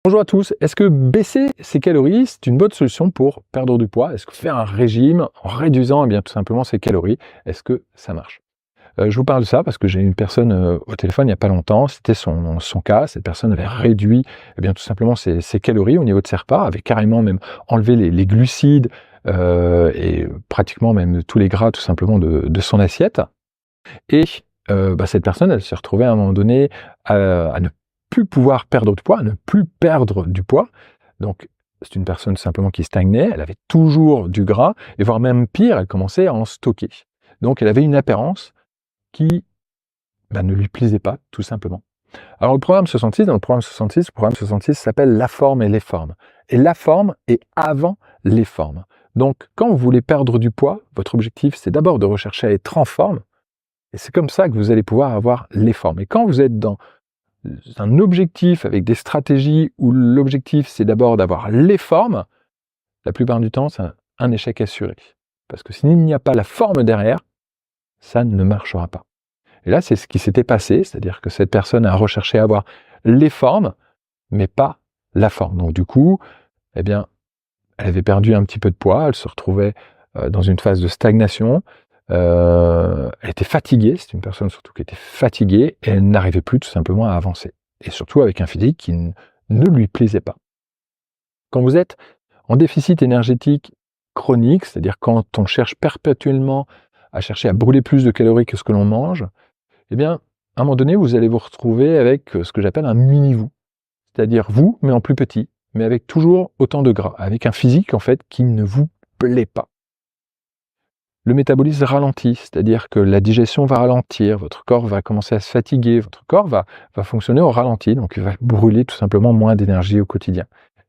Bonjour à tous, est-ce que baisser ses calories, c'est une bonne solution pour perdre du poids? Est-ce que faire un régime en réduisant bien, tout simplement ses calories, est-ce que ça marche? Je vous parle de ça parce que j'ai une personne au téléphone il n'y a pas longtemps, c'était son cas. Cette personne avait réduit bien, tout simplement ses calories au niveau de ses repas, avait carrément même enlevé les glucides et pratiquement même tous les gras tout simplement de son assiette. Et cette personne, elle s'est retrouvée à un moment donné à ne plus pouvoir perdre de poids, à ne plus perdre du poids. Donc c'est une personne simplement qui stagnait, elle avait toujours du gras et voire même pire, elle commençait à en stocker. Donc elle avait une apparence qui, ne lui plaisait pas, tout simplement. Alors le programme 66, le programme 66 s'appelle La forme et les formes. Et la forme est avant les formes. Donc quand vous voulez perdre du poids, votre objectif c'est d'abord de rechercher à être en forme. Et c'est comme ça que vous allez pouvoir avoir les formes. Et quand vous êtes dans un objectif avec des stratégies où l'objectif c'est d'abord d'avoir les formes, la plupart du temps c'est un échec assuré. Parce que s'il n'y a pas la forme derrière, ça ne marchera pas. Et là c'est ce qui s'était passé, c'est-à-dire que cette personne a recherché à avoir les formes, mais pas la forme. Donc du coup, elle avait perdu un petit peu de poids, elle se retrouvait dans une phase de stagnation. Elle était fatiguée, c'est une personne surtout qui était fatiguée, et elle n'arrivait plus tout simplement à avancer. Et surtout avec un physique qui ne lui plaisait pas. Quand vous êtes en déficit énergétique chronique, c'est-à-dire quand on cherche perpétuellement à chercher à brûler plus de calories que ce que l'on mange, à un moment donné, vous allez vous retrouver avec ce que j'appelle un mini-vous. C'est-à-dire vous, mais en plus petit, mais avec toujours autant de gras, avec un physique en fait qui ne vous plaît pas. Le métabolisme ralentit, c'est-à-dire que la digestion va ralentir, votre corps va commencer à se fatiguer, votre corps va fonctionner au ralenti, donc il va brûler tout simplement moins d'énergie au quotidien.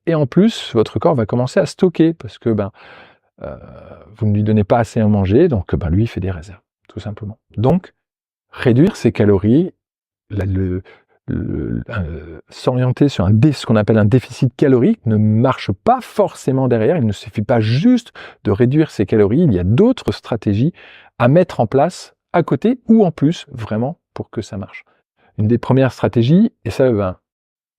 Et en plus, votre corps va commencer à stocker, parce que vous ne lui donnez pas assez à manger, donc lui il fait des réserves, tout simplement. Donc, réduire ses calories, s'orienter sur ce qu'on appelle un déficit calorique ne marche pas forcément derrière. Il ne suffit pas juste de réduire ses calories, il y a d'autres stratégies à mettre en place à côté ou en plus, vraiment, pour que ça marche. Une des premières stratégies, et ça,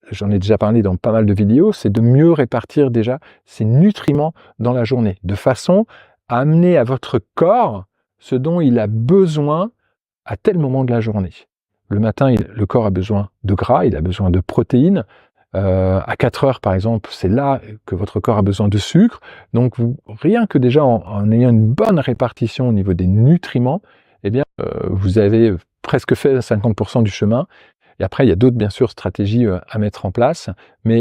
j'en ai déjà parlé dans pas mal de vidéos, c'est de mieux répartir déjà ses nutriments dans la journée, de façon à amener à votre corps ce dont il a besoin à tel moment de la journée. Le matin, le corps a besoin de gras, il a besoin de protéines. À 4 heures, par exemple, c'est là que votre corps a besoin de sucre. Donc, rien que déjà en ayant une bonne répartition au niveau des nutriments, vous avez presque fait 50% du chemin. Et après, il y a d'autres, bien sûr, stratégies à mettre en place. Mais